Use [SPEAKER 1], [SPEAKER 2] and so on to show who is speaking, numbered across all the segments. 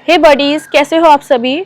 [SPEAKER 1] हे buddies, कैसे हो आप सभी।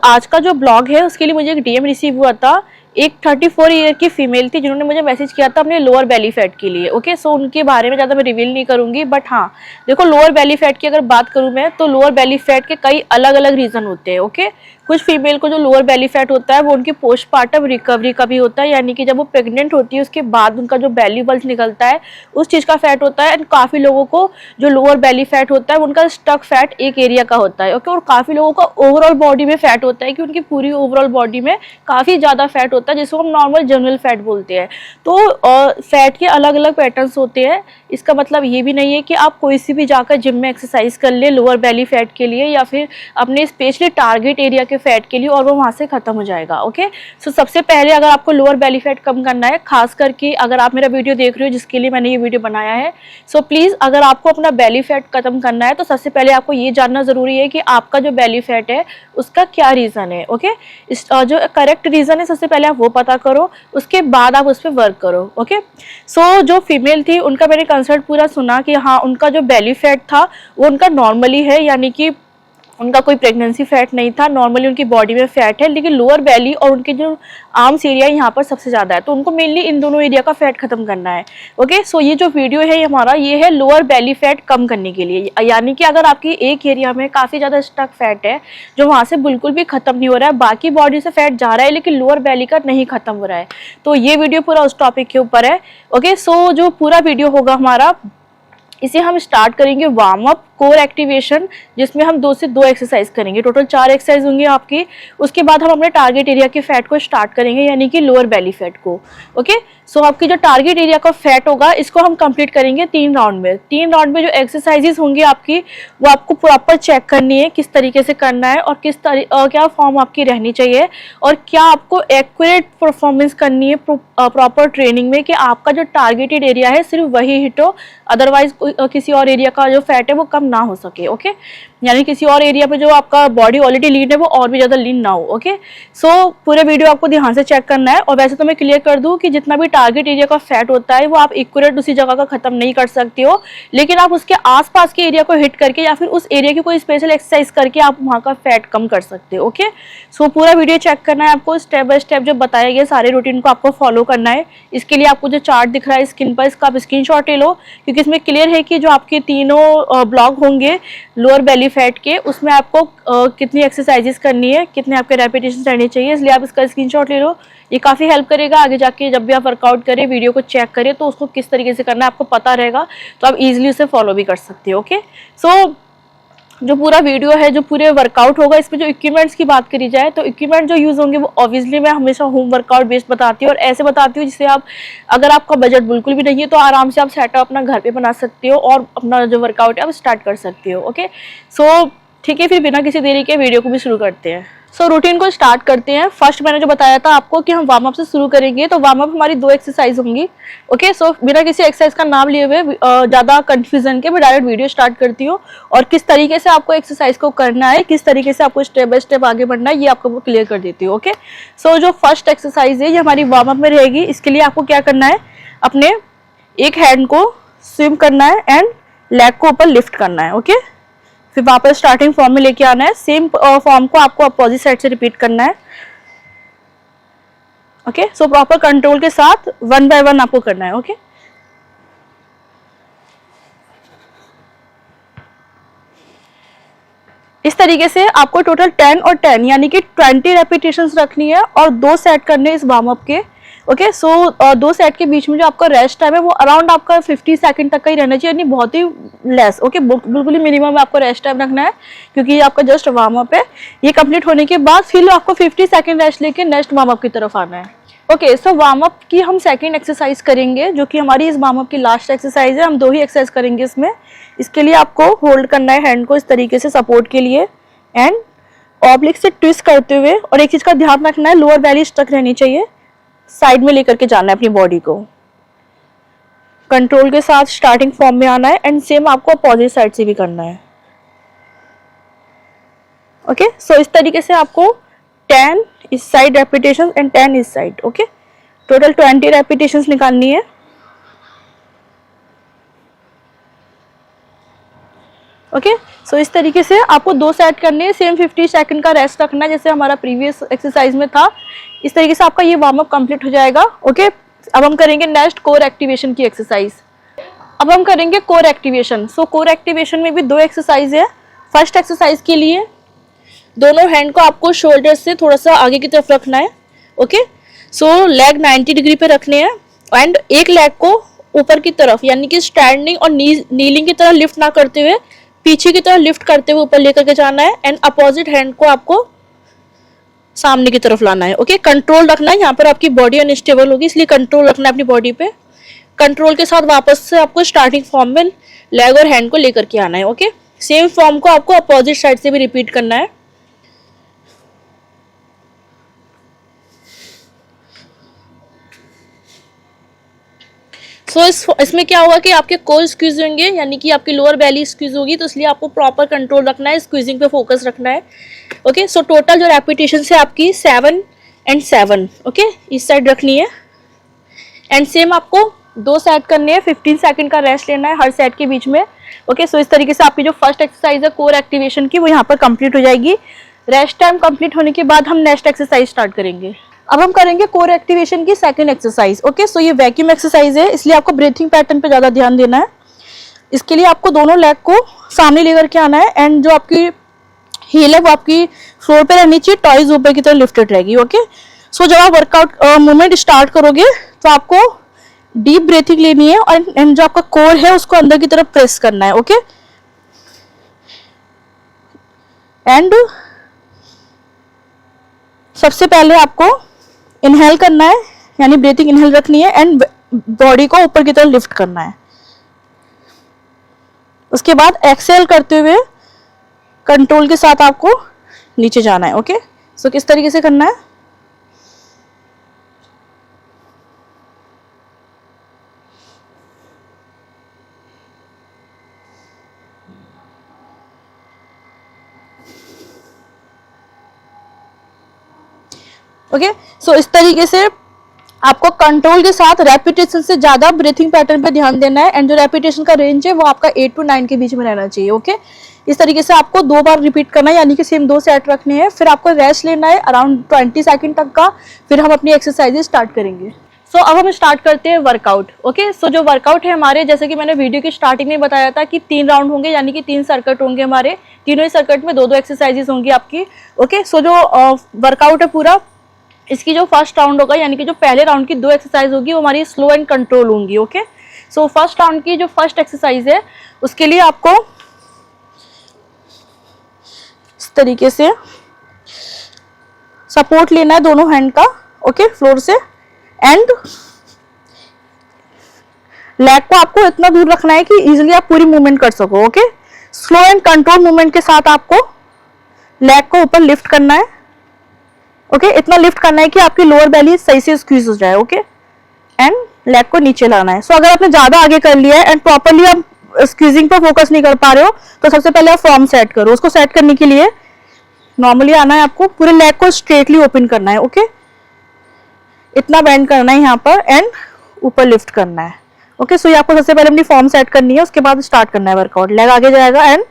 [SPEAKER 1] आज का जो ब्लॉग है उसके लिए मुझे एक डीएम रिसीव हुआ था। एक 34 ईयर की फीमेल थी जिन्होंने मुझे मैसेज किया था अपने लोअर बेली फैट के लिए। ओके, उनके बारे में ज़्यादा मैं रिवील नहीं करूंगी, बट हाँ देखो, लोअर बेली फैट की अगर बात करूं मैं, तो लोअर बेली फैट के कई अलग अलग रीज़न होते हैं। ओके, कुछ फीमेल को जो लोअर बेली फैट होता है वो उनकी पोस्टपार्टम रिकवरी का भी होता है, यानी कि जब वो प्रेग्नेंट होती है उसके बाद उनका जो बेली बल्ज निकलता है उस चीज़ का फैट होता है। एंड काफ़ी लोगों को जो लोअर बेली फैट होता है उनका स्टक फैट एक एरिया का होता है। ओके, और काफ़ी लोगों का ओवरऑल बॉडी में फैट होता है कि उनकी पूरी ओवरऑल बॉडी में काफ़ी ज़्यादा फैट होता है, जिसको हम नॉर्मल जनरल फैट बोलते हैं। तो फैट के अलग अलग पैटर्न्स होते हैं। इसका मतलब ये भी नहीं है कि आप कोई सी भी जाकर जिम में एक्सरसाइज कर ले लोअर बेली फैट के लिए या फिर अपने स्पेशली टारगेट एरिया के फैट के लिए और वो वहाँ से खत्म हो जाएगा। ओके, सबसे पहले अगर आपको लोअर बेली फैट कम करना है, खास करके अगर आप मेरा वीडियो देख रहे हो जिसके लिए मैंने ये वीडियो बनाया है, प्लीज़ अगर आपको अपना बेली फैट खत्म करना है तो सबसे पहले आपको ये जानना ज़रूरी है कि आपका जो बेली फैट है उसका क्या रीज़न है। ओके, जो करेक्ट रीज़न है सबसे पहले आप वो पता करो, उसके बाद आप उस पर वर्क करो। ओके, जो फीमेल थी उनका मैंने कंसर्ट पूरा सुना कि हाँ उनका जो बेली फैट था वो उनका नॉर्मली है, यानी कि उनका कोई प्रेगनेंसी फैट नहीं था, नॉर्मली उनकी बॉडी में फैट है, लेकिन लोअर बेली और उनके जो आर्म्स एरिया यहाँ पर सबसे ज़्यादा है, तो उनको मेनली इन दोनों एरिया का फैट खत्म करना है। ओके, ये जो वीडियो है हमारा ये है लोअर बेली फैट कम करने के लिए, यानी कि अगर आपकी एक एरिया में काफ़ी ज़्यादा स्टक फैट है जो वहाँ से बिल्कुल भी खत्म नहीं हो रहा है, बाकी बॉडी से फैट जा रहा है लेकिन लोअर बेली का नहीं खत्म हो रहा है, तो ये वीडियो पूरा उस टॉपिक के ऊपर है। ओके, जो पूरा वीडियो होगा हमारा, इसे हम स्टार्ट करेंगे वार्म अप कोर एक्टिवेशन, जिसमें हम 2 से 2 एक्सरसाइज करेंगे, टोटल 4 एक्सरसाइज होंगी आपकी। उसके बाद हम अपने टारगेट एरिया के फैट को स्टार्ट करेंगे, यानी कि लोअर बेली फैट को। ओके, आपकी जो टारगेट एरिया का फैट होगा इसको हम कंप्लीट करेंगे 3 राउंड में। 3 राउंड में जो एक्सरसाइजेस होंगी आपकी वो आपको प्रॉपर चेक करनी है किस तरीके से करना है और क्या फॉर्म आपकी रहनी चाहिए और क्या आपको एक्यूरेट परफॉर्मेंस करनी है प्रॉपर ट्रेनिंग में, कि आपका जो टारगेटेड एरिया है सिर्फ वही हिट हो, अदरवाइज किसी और एरिया का जो फैट है वो कम ना हो सके। ओके, यानी किसी और एरिया पे जो आपका बॉडी ऑलरेडी लीन है वो और भी ज़्यादा लीन ना हो। ओके, पूरे वीडियो आपको ध्यान से चेक करना है। और वैसे तो मैं क्लियर कर दूं कि जितना भी टारगेट एरिया का फैट होता है वो आप एक्यूरेट उसी जगह का खत्म नहीं कर सकते हो, लेकिन आप उसके आसपास के एरिया को हिट करके या फिर उस एरिया की कोई स्पेशल एक्सरसाइज करके आप वहाँ का फैट कम कर सकते हो। ओके, पूरा वीडियो चेक करना है आपको, स्टेप बाय स्टेप जो बताया गया सारे रूटीन को आपको फॉलो करना है। इसके लिए आपको जो चार्ट दिख रहा है स्क्रीन पर, इसका आप स्क्रीनशॉट ले लो, क्योंकि इसमें क्लियर है कि जो आपके तीनों ब्लॉग होंगे लोअर बेली फैट के, उसमें आपको कितनी एक्सरसाइजेस करनी है, कितने आपके रेपिटेशन रहने चाहिए, इसलिए आप इसका स्क्रीनशॉट ले लो। ये काफ़ी हेल्प करेगा आगे जाके जब भी आप वर्कआउट करें, वीडियो को चेक करें तो उसको किस तरीके से करना है आपको पता रहेगा, तो आप इजीली उसे फॉलो भी कर सकते हो। ओके, जो पूरा वीडियो है, जो पूरे वर्कआउट होगा, इसमें जो इक्विपमेंट्स की बात करी जाए तो इक्विपमेंट जो यूज़ होंगे वो ऑब्वियसली मैं हमेशा होम वर्कआउट बेस्ड बताती हूँ और ऐसे बताती हूँ जिससे आप, अगर आपका बजट बिल्कुल भी नहीं है तो आराम से आप सेटअप अपना घर पे बना सकते हो और अपना जो वर्कआउट है आप स्टार्ट कर सकते हो। ओके, ठीक है, फिर बिना किसी देरी के वीडियो को भी शुरू करते हैं। रूटीन को स्टार्ट करते हैं। फर्स्ट मैंने जो बताया था आपको कि हम वार्म अप से शुरू करेंगे, तो वार्म अप हमारी 2 एक्सरसाइज होंगी। ओके, बिना किसी एक्सरसाइज का नाम लिए हुए ज़्यादा कंफ्यूजन के मैं डायरेक्ट वीडियो स्टार्ट करती हूँ और किस तरीके से आपको एक्सरसाइज को करना है, किस तरीके से आपको स्टेप बाय स्टेप आगे बढ़ना है, ये आपको क्लियर कर देती हूँ। ओके, जो फर्स्ट एक्सरसाइज है ये हमारी वार्म अप में रहेगी। इसके लिए आपको क्या करना है, अपने एक हैंड को स्विम करना है एंड लेग को ऊपर लिफ्ट करना है। ओके, फिर वापस स्टार्टिंग फॉर्म में लेके आना है, सेम फॉर्म को आपको अपोजिट साइड से रिपीट करना है। ओके, प्रॉपर कंट्रोल के साथ 1 बाय 1 आपको करना है। ओके, इस तरीके से आपको टोटल 10 और 10 यानी कि 20 रेपिटेशंस रखनी है और 2 सेट करने इस वार्म अप के। ओके, 2 सेट के बीच में जो आपका रेस्ट टाइम है वो अराउंड आपका 50 सेकंड तक का ही रहना चाहिए, यानी बहुत ही लेस। ओके, बिल्कुल ही मिनिमम आपको रेस्ट टाइम रखना है, क्योंकि ये आपका जस्ट वार्म अप है। ये कंप्लीट होने के बाद फिर आपको 50 सेकंड रेस्ट लेके नेक्स्ट वार्म अप की तरफ आना है। ओके, वार्म अप की हम सेकंड एक्सरसाइज करेंगे, जो कि हमारी इस वार्म अप की लास्ट एक्सरसाइज है। हम 2 ही एक्सरसाइज करेंगे इसमें। इसके लिए आपको होल्ड करना है हैंड को इस तरीके से सपोर्ट के लिए एंड ऑब्लिक से ट्विस्ट करते हुए, और एक चीज का ध्यान रखना है, लोअर बेली स्टक रहनी चाहिए, साइड में लेकर के जाना है अपनी बॉडी को, कंट्रोल के साथ स्टार्टिंग फॉर्म में आना है एंड सेम आपको अपोजिट साइड से भी करना है। ओके, इस तरीके से आपको 10 इस साइड रेपिटेशन एंड 10 इस साइड। ओके, टोटल 20 रेपिटेशन निकालनी है। ओके। सो इस तरीके से आपको 2 सेट करने हैं, सेम 50 सेकंड का रेस्ट रखना है जैसे हमारा प्रीवियस एक्सरसाइज में था। इस तरीके से आपका ये वार्म अप कंप्लीट हो जाएगा। ओके, अब हम करेंगे नेक्स्ट कोर एक्टिवेशन की एक्सरसाइज। अब हम करेंगे कोर एक्टिवेशन। सो कोर एक्टिवेशन में भी 2 एक्सरसाइज है। फर्स्ट एक्सरसाइज के लिए दोनों हैंड को आपको शोल्डर से थोड़ा सा आगे की तरफ रखना है। ओके, सो लेग 90 डिग्री पे रखने हैं एंड एक लेग को ऊपर की तरफ यानी कि स्टैंडिंग और नीलिंग की तरह लिफ्ट ना करते हुए पीछे की तरफ लिफ्ट करते हुए ऊपर लेकर के जाना है एंड अपोजिट हैंड को आपको सामने की तरफ लाना है। ओके, कंट्रोल रखना है, यहाँ पर आपकी बॉडी अनस्टेबल होगी इसलिए कंट्रोल रखना है अपनी बॉडी पे। कंट्रोल के साथ वापस से आपको स्टार्टिंग फॉर्म में लेग और हैंड को लेकर के आना है। ओके, सेम फॉर्म को आपको अपोजिट साइड से भी रिपीट करना है। सो इसमें क्या होगा कि आपके कोर स्क्वीज होंगे यानी कि आपकी लोअर बेली स्क्वीज होगी, तो इसलिए आपको प्रॉपर कंट्रोल रखना है, स्क्वीजिंग पे फोकस रखना है। ओके, सो टोटल जो रेपिटेशन है आपकी 7 एंड 7। ओके, इस साइड रखनी है एंड सेम आपको 2 सेट करने हैं, 15 सेकंड का रेस्ट लेना है हर सेट के बीच में। ओके, सो इस तरीके से आपकी जो फर्स्ट एक्सरसाइज है कोर एक्टिवेशन की वो यहाँ पर कंप्लीट हो जाएगी। रेस्ट टाइम कंप्लीट होने के बाद हम नेक्स्ट एक्सरसाइज स्टार्ट करेंगे। अब हम करेंगे कोर एक्टिवेशन की सेकंड एक्सरसाइज। ओके, सो ये वैक्यूम एक्सरसाइज है इसलिए आपको ब्रीथिंग पैटर्न पे ज्यादा ध्यान देना है। इसके लिए आपको दोनों लेग को सामने लेकर के आना है एंड जो आपकी हील है वो आपकी फ्लोर पे रहनी चाहिए, टॉयज ऊपर की तरफ लिफ्टेड रहेगी। ओके, सो जब आप वर्कआउट मूवमेंट स्टार्ट करोगे तो आपको डीप ब्रीथिंग लेनी है और एंड जो आपका कोर है उसको अंदर की तरफ प्रेस करना है। ओके, एंड सबसे पहले आपको इनहेल करना है यानी ब्रीथिंग इनहेल रखनी है एंड बॉडी को ऊपर की तरफ लिफ्ट करना है। उसके बाद एक्सहेल करते हुए कंट्रोल के साथ आपको नीचे जाना है। ओके, सो किस तरीके से करना है, ओके, सो इस तरीके से आपको कंट्रोल के साथ रेपिटेशन से ज्यादा ब्रीथिंग पैटर्न पे ध्यान देना है एंड जो रेपिटेशन का रेंज है वो आपका 8 to 9 के बीच में रहना चाहिए। ओके, इस तरीके से आपको 2 बार रिपीट करना है यानी कि सेम 2 सेट रखने हैं, फिर आपको रेस्ट लेना है अराउंड 20 सेकंड तक का, फिर हम अपनी एक्सरसाइजेज स्टार्ट करेंगे। सो अब हम स्टार्ट करते हैं वर्कआउट। ओके, सो जो वर्कआउट है हमारे जैसे कि मैंने वीडियो की स्टार्टिंग में बताया था कि 3 राउंड होंगे यानी कि 3 सर्किट होंगे हमारे, तीनों ही सर्किट में 2-2 एक्सरसाइजेज होंगी आपकी। ओके, सो जो वर्कआउट है पूरा इसकी जो फर्स्ट राउंड होगा यानी कि जो पहले राउंड की 2 एक्सरसाइज होगी वो हमारी स्लो एंड कंट्रोल होंगी। ओके, सो फर्स्ट राउंड की जो फर्स्ट एक्सरसाइज है उसके लिए आपको इस तरीके से सपोर्ट लेना है दोनों हैंड का। ओके, फ्लोर से एंड लेग को आपको इतना दूर रखना है कि इजीली आप पूरी मूवमेंट कर सको। Okay, slow and control movement के साथ आपको लेग को ऊपर लिफ्ट करना है। ओके, इतना लिफ्ट करना है कि आपकी लोअर बेली सही से स्क्वीज हो जाए। ओके, एंड लेग को नीचे लाना है। सो अगर आपने ज्यादा आगे कर लिया है एंड प्रॉपरली आप स्क्वीजिंग पर फोकस नहीं कर पा रहे हो तो सबसे पहले आप फॉर्म सेट करो। उसको सेट करने के लिए नॉर्मली आना है, आपको पूरे लेग को स्ट्रेटली ओपन करना है। ओके, इतना बेंड करना है यहाँ पर एंड ऊपर लिफ्ट करना है। ओके, सो ये आपको सबसे पहले अपनी फॉर्म सेट करनी है, उसके बाद स्टार्ट करना है वर्कआउट। लेग आगे जाएगा एंड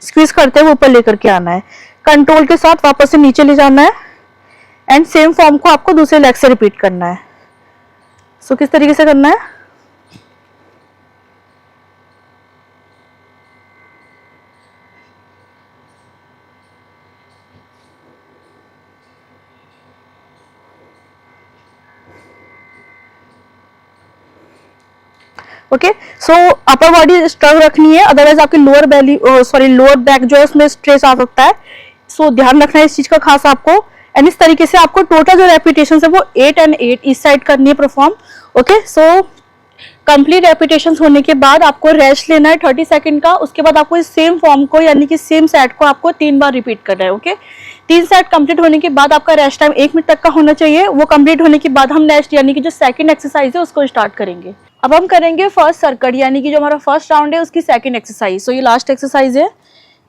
[SPEAKER 1] स्क्वीज करते हुए ऊपर लेकर के आना है, कंट्रोल के साथ वापस से नीचे ले जाना है एंड सेम फॉर्म को आपको दूसरे लेग से रिपीट करना है। सो किस तरीके से करना है, ओके, सो अपर बॉडी स्ट्रग रखनी है अदरवाइज आपकी लोअर बेली लोअर बैक जो है उसमें स्ट्रेस आ सकता है। सो ध्यान रखना है इस चीज का खास आपको। एंड इस तरीके से आपको टोटल जो रेपिटेशन है वो 8 and 8 इस साइड करनी है perform. Okay, so complete repetition होने के बाद आपको रेस्ट लेना है 30 सेकंड का। उसके बाद आपको इस सेम फॉर्म को यानी कि सेम सेट को आपको 3 बार रिपीट करना है। ओके, 3 सेट कंप्लीट होने के बाद आपका रेस्ट टाइम 1 मिनट तक का होना चाहिए। वो कंप्लीट होने के बाद हम नेक्स्ट यानी कि जो सेकंड एक्सरसाइज है उसको स्टार्ट करेंगे। अब हम करेंगे फर्स्ट सर्किट यानी कि जो हमारा फर्स्ट राउंड है उसकी सेकंड एक्सरसाइज। सो ये लास्ट एक्सरसाइज है।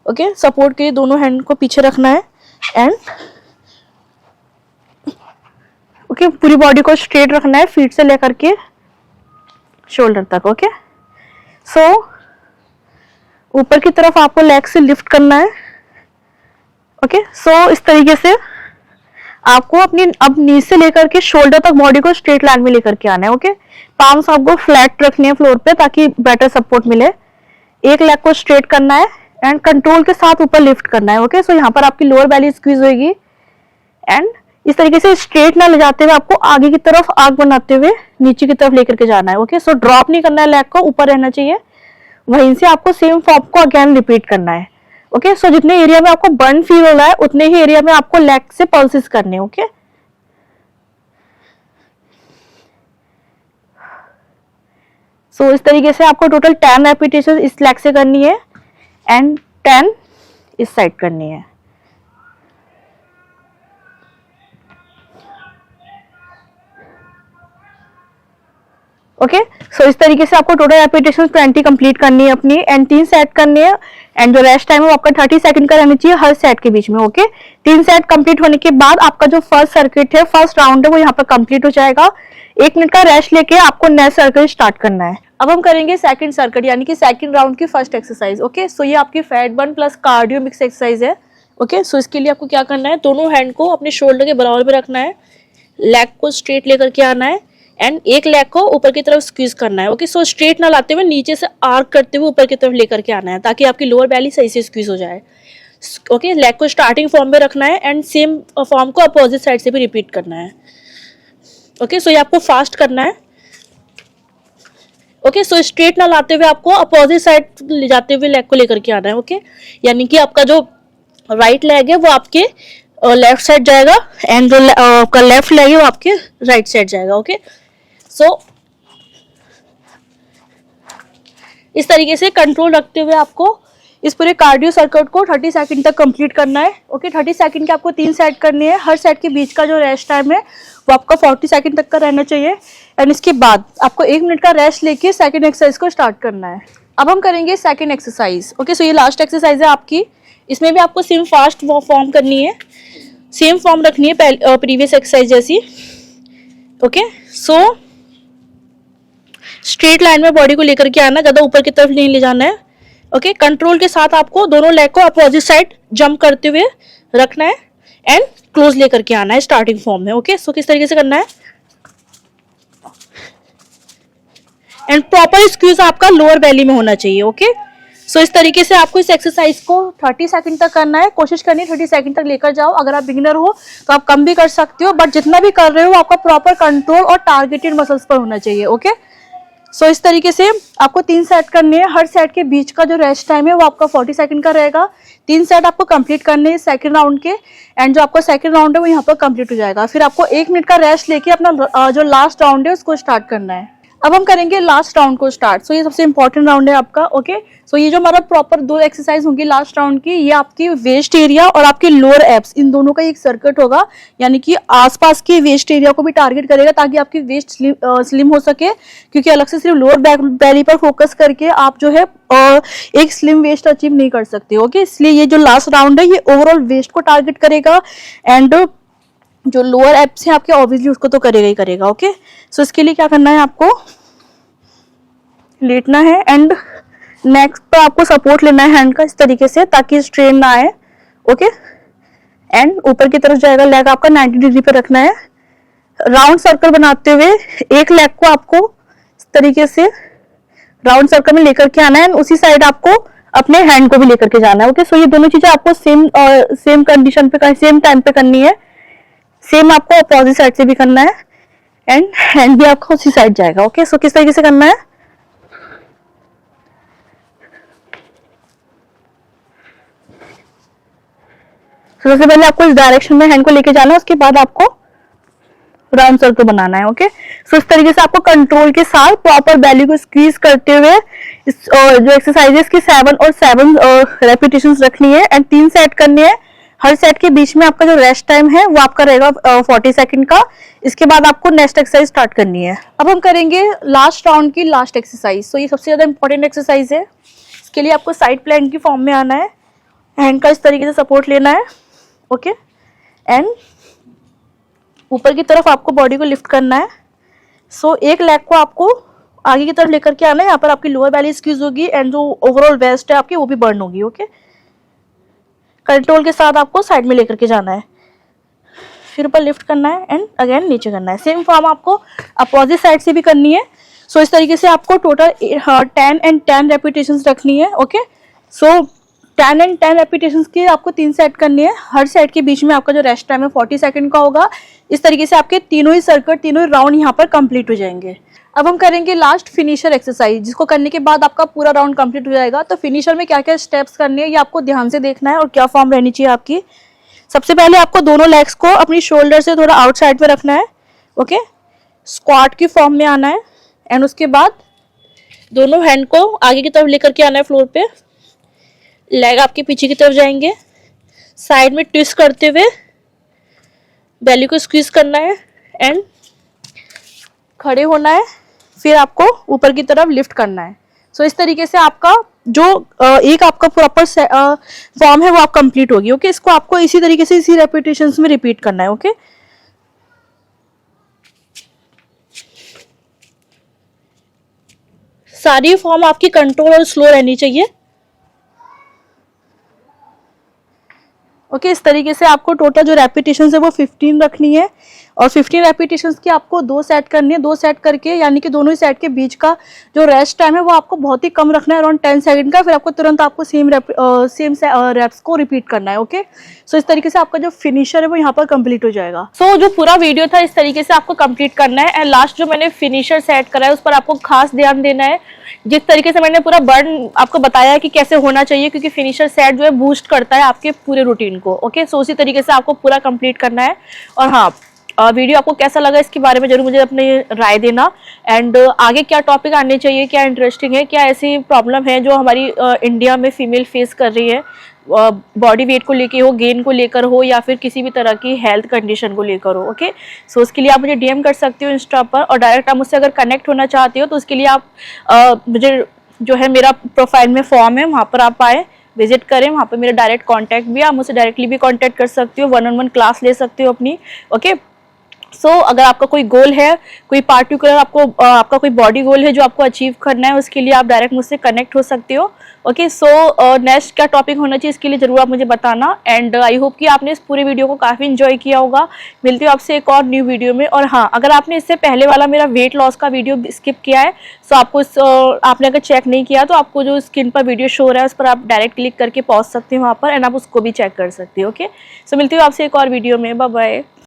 [SPEAKER 1] ओके, सपोर्ट के लिए दोनों हैंड को पीछे रखना है एंड ओके, पूरी बॉडी को स्ट्रेट रखना है फीट से लेकर के शोल्डर तक। ओके, सो ऊपर की तरफ आपको लेग से लिफ्ट करना है। ओके, सो इस तरीके से आपको अपनी अब नी से लेकर के शोल्डर तक बॉडी को स्ट्रेट लाइन में लेकर के आना है। ओके, पाम्स आपको फ्लैट रखनी है फ्लोर पे ताकि बेटर सपोर्ट मिले। एक लेग को स्ट्रेट करना है एंड कंट्रोल के साथ ऊपर लिफ्ट करना है। ओके, सो यहाँ पर आपकी लोअर बैली स्क्वीज होगी एंड इस तरीके से स्ट्रेट ना ले जाते हुए आपको आगे की तरफ आग बनाते हुए नीचे की तरफ लेकर के जाना है। ओके, सो ड्रॉप नहीं करना है, लेग को ऊपर रहना चाहिए। वहीं से आपको सेम फॉर्म को अगेन रिपीट करना है। ओके, सो जितने एरिया में आपको बर्न फील हो रहा है उतने ही एरिया में आपको लेग से पल्सेस करने हैं। ओके, सो इस तरीके से आपको टोटल 10 रेपिटेशन इस लेग से करनी है एंड 10 इस साइड करनी है। ओके, सो इस तरीके से आपको टोटल रेपिटेशन 20 कंप्लीट करनी है अपनी एंड 3 सेट करने हैं एंड जो रेस्ट टाइम है वो आपका 30 सेकंड का रहना चाहिए हर सेट के बीच में। ओके, 3 सेट कंप्लीट होने के बाद आपका जो फर्स्ट सर्किट है, फर्स्ट राउंड है, वो यहाँ पर कंप्लीट हो जाएगा। 1 मिनट का रेस्ट लेके आपको नेक्स्ट सर्किट स्टार्ट करना है। अब हम करेंगे सेकंड सर्किट यानी कि सेकंड राउंड की फर्स्ट एक्सरसाइज। ओके, सो ये आपकी fat burn plus cardio mix exercise है। ओके, सो इसके लिए आपको क्या करना है, दोनों हैंड को अपने शोल्डर के बराबर में रखना है, लेग को स्ट्रेट लेकर के आना है एंड एक लेग को ऊपर की तरफ स्क्वीज करना है। ओके, सो स्ट्रेट ना लाते हुए नीचे से आर्क करते हुए ऊपर की तरफ लेकर के आना है ताकि आपकी लोअर बैली सही से स्क्वीज हो जाए। ओके, लेग को स्टार्टिंग फॉर्म में रखना है एंड सेम फॉर्म को अपोजिट साइड से भी रिपीट करना है। ओके, सो ये आपको फास्ट करना है। ओके, सो स्ट्रेट ना लाते हुए आपको अपोजिट साइड ले जाते हुए लेग को लेकर के आना है। ओके, यानी कि आपका जो राइट लेग है वो आपके लेफ्ट साइड जाएगा एंड जो आपका लेफ्ट लेग है वो आपके राइट साइड जाएगा। ओके, सो इस तरीके से कंट्रोल रखते हुए आपको इस पूरे कार्डियो सर्किट को 30 सेकंड तक कंप्लीट करना है। ओके, 30 सेकंड के आपको 3 सेट करने हैं। हर सेट के बीच का जो रेस्ट टाइम है वो आपका 40 सेकंड तक का रहना चाहिए एंड इसके बाद आपको 1 मिनट का रेस्ट लेके सेकंड एक्सरसाइज को स्टार्ट करना है। अब हम करेंगे सेकंड एक्सरसाइज। ओके, सो ये लास्ट एक्सरसाइज है आपकी। इसमें भी आपको सेम फास्ट फॉर्म करनी है, सेम फॉर्म रखनी है प्रीवियस एक्सरसाइज जैसी। ओके, सो स्ट्रेट लाइन में बॉडी को लेकर के आना, ज्यादा ऊपर की तरफ नहीं ले जाना है। ओके, कंट्रोल के साथ आपको दोनों लेग को अपोजिट साइड जंप करते हुए रखना है एंड क्लोज लेकर के आना है स्टार्टिंग फॉर्म में। ओके, सो किस तरीके से करना है एंड प्रॉपर स्क्वीज आपका लोअर बेली में होना चाहिए। ओके, सो इस तरीके से आपको इस एक्सरसाइज को 30 सेकंड तक करना है। कोशिश करनी है 30 सेकंड तक लेकर जाओ। अगर आप बिगिनर हो तो आप कम भी कर सकते हो, बट जितना भी कर रहे हो आपका प्रॉपर कंट्रोल और टारगेटेड मसल्स पर होना चाहिए। ओके, सो इस तरीके से आपको 3 सेट करने हैं। हर सेट के बीच का जो रेस्ट टाइम है वो आपका 40 सेकंड का रहेगा। 3 सेट आपको कंप्लीट करने हैं सेकंड राउंड के एंड जो आपका सेकंड राउंड है वो यहाँ पर कंप्लीट हो जाएगा। फिर आपको 1 मिनट का रेस्ट लेके अपना जो लास्ट राउंड है उसको स्टार्ट करना है। अब हम करेंगे लास्ट राउंड को स्टार्ट। सो ये सबसे इंपॉर्टेंट राउंड है आपका। ओके, सो ये जो हमारा प्रॉपर 2 एक्सरसाइज होंगी लास्ट राउंड की, ये आपकी वेस्ट एरिया और आपके लोअर एब्स इन दोनों का एक सर्किट होगा, यानी कि आसपास के वेस्ट एरिया को भी टारगेट करेगा ताकि आपकी वेस्ट स्लिम हो सके, क्योंकि अलग से सिर्फ लोअर बैली पर फोकस करके आप जो है एक स्लिम वेस्ट अचीव नहीं कर सकते। ओके, इसलिए ये जो लास्ट राउंड है ये ओवरऑल वेस्ट को टारगेट करेगा एंड जो लोअर एब्स हैं आपके ऑब्वियसली उसको तो करेगा ही करेगा। ओके, सो इसके लिए क्या करना है, आपको लेटना है एंड नेक पर आपको सपोर्ट लेना है हैंड का इस तरीके से ताकि स्ट्रेन ना आए। ओके, एंड ऊपर की तरफ जाएगा लेग आपका 90 डिग्री पर रखना है। राउंड सर्कल बनाते हुए एक लेग को आपको इस तरीके से राउंड सर्कल में लेकर के आना है एंड उसी साइड आपको अपने हैंड को भी लेकर के जाना है। ओके, सो ये दोनों चीजें आपको सेम कंडीशन पे सेम टाइम पे करनी है। सेम आपको अपोजिट साइड से भी करना है एंड हैंड भी आपका उसी साइड जाएगा। ओके, सो किस तरीके से करना है, सबसे पहले आपको इस डायरेक्शन में हैंड को लेके जाना है, उसके बाद आपको राउंड सर्कल बनाना है। ओके, सो इस तरीके से आपको कंट्रोल के साथ प्रॉपर बेली को स्क्वीज करते हुए इस जो एक्सरसाइज है इसकी 7 और 7 रेपिटेशंस रखनी है एंड 3 सेट करने हैं। हर सेट के बीच में आपका जो रेस्ट टाइम है वो आपका रहेगा 40 सेकंड का। इसके बाद आपको नेक्स्ट एक्सरसाइज स्टार्ट करनी है। अब हम करेंगे लास्ट राउंड की लास्ट एक्सरसाइज। सो ये सबसे ज्यादा इंपॉर्टेंट एक्सरसाइज है। इसके लिए आपको साइड प्लैंक की फॉर्म में आना है, हैंड का इस तरीके से सपोर्ट लेना है। ओके, एंड ऊपर की तरफ आपको बॉडी को लिफ्ट करना है। सो एक लेग को आपको आगे की तरफ लेकर के आना है। यहाँ पर आपकी लोअर बेली स्क्वीज होगी एंड जो ओवरऑल वेस्ट है आपकी वो भी बर्न होगी। ओके, कंट्रोल के साथ आपको साइड में लेकर के जाना है, फिर ऊपर लिफ्ट करना है एंड अगेन नीचे करना है। सेम फॉर्म आपको अपोजिट साइड से भी करनी है। सो इस तरीके से आपको टोटल 10 एंड 10 रेपिटेशंस रखनी है। ओके, सो 10 एंड 10 रेपिटेशंस की आपको 3 सेट करनी है। हर सेट के बीच में आपका जो रेस्ट टाइम है 40 सेकंड का होगा। इस तरीके से आपके तीनों ही सर्किट, तीनों ही राउंड यहाँ पर कंप्लीट हो जाएंगे। अब हम करेंगे लास्ट फिनिशर एक्सरसाइज, जिसको करने के बाद आपका पूरा राउंड कंप्लीट हो जाएगा। तो फिनिशर में क्या क्या स्टेप्स करने हैं ये आपको ध्यान से देखना है और क्या फॉर्म रहनी चाहिए आपकी। सबसे पहले आपको दोनों लेग्स को अपनी शोल्डर से थोड़ा आउटसाइड में रखना है। ओके, स्क्वाट की फॉर्म में आना है एंड उसके बाद दोनों हैंड को आगे की तरफ लेकर के आना है फ्लोर पे। लेग आपके पीछे की तरफ जाएंगे, साइड में ट्विस्ट करते हुए बेली को स्क्वीज करना है एंड खड़े होना है, फिर आपको ऊपर की तरफ लिफ्ट करना है। सो इस तरीके से आपका जो एक आपका प्रॉपर फॉर्म है वो आप कंप्लीट होगी। ओके, इसको आपको इसी तरीके से इसी रेपिटेशंस में रिपीट करना है। ओके, सारी फॉर्म आपकी कंट्रोल और स्लो रहनी चाहिए। ओके, इस तरीके से आपको टोटल जो रेपिटेशंस है वो 15 रखनी है और 15 रेपिटेशंस की आपको 2 सेट करनी है। 2 सेट करके यानी कि दोनों ही सेट के बीच का जो रेस्ट टाइम है वो आपको बहुत ही कम रखना है, अराउंड 10 सेकंड का। फिर आपको तुरंत आपको सेम रेप्स को रिपीट करना है। ओके, सो इस तरीके से आपका जो फिनिशर है वो यहाँ पर कंप्लीट हो जाएगा। सो जो पूरा वीडियो था इस तरीके से आपको कंप्लीट करना है एंड लास्ट जो मैंने फिनिशर सेट करा है उस पर आपको खास ध्यान देना है। जिस तरीके से मैंने पूरा बर्न आपको बताया कि कैसे होना चाहिए, क्योंकि फिनिशर सेट जो है बूस्ट करता है आपके पूरे रूटीन को। ओके, सो उसी तरीके से आपको पूरा कंप्लीट करना है। और हाँ, वीडियो आपको कैसा लगा इसके बारे में जरूर मुझे अपनी राय देना एंड आगे क्या टॉपिक आने चाहिए, क्या इंटरेस्टिंग है, क्या ऐसी प्रॉब्लम है जो हमारी इंडिया में फीमेल फेस कर रही है, बॉडी वेट को लेके हो, गेन को लेकर हो या फिर किसी भी तरह की हेल्थ कंडीशन को लेकर हो। ओके, सो उसके लिए आप मुझे डीएम कर सकते हो इंस्टा पर और डायरेक्ट आप मुझसे अगर कनेक्ट होना चाहते हो तो उसके लिए आप मुझे जो है मेरा प्रोफाइल में फॉर्म है वहाँ पर आप आए, विजिट करें। वहाँ पर मेरा डायरेक्ट कॉन्टैक्ट भी, आप मुझसे डायरेक्टली भी कॉन्टैक्ट कर सकते हो, 1-on-1 क्लास ले सकते हो अपनी। ओके, सो अगर आपका कोई गोल है, कोई पार्टिकुलर आपका कोई बॉडी गोल है जो आपको अचीव करना है, उसके लिए आप डायरेक्ट मुझसे कनेक्ट हो सकते हो। ओके, सो नेक्स्ट क्या टॉपिक होना चाहिए इसके लिए जरूर आप मुझे बताना एंड आई होप कि आपने इस पूरे वीडियो को काफ़ी इन्जॉय किया होगा। मिलती हूँ आपसे एक और न्यू वीडियो में। और हाँ, अगर आपने इससे पहले वाला मेरा वेट लॉस का वीडियो स्किप किया है तो आपको आपने अगर चेक नहीं किया तो आपको जो स्क्रीन पर वीडियो शो हो रहा है उस पर आप डायरेक्ट क्लिक करके पहुँच सकते हैं वहाँ पर एंड आप उसको भी चेक कर सकते हो। ओके, सो मिलती हूँ आपसे एक और वीडियो में। Bye bye.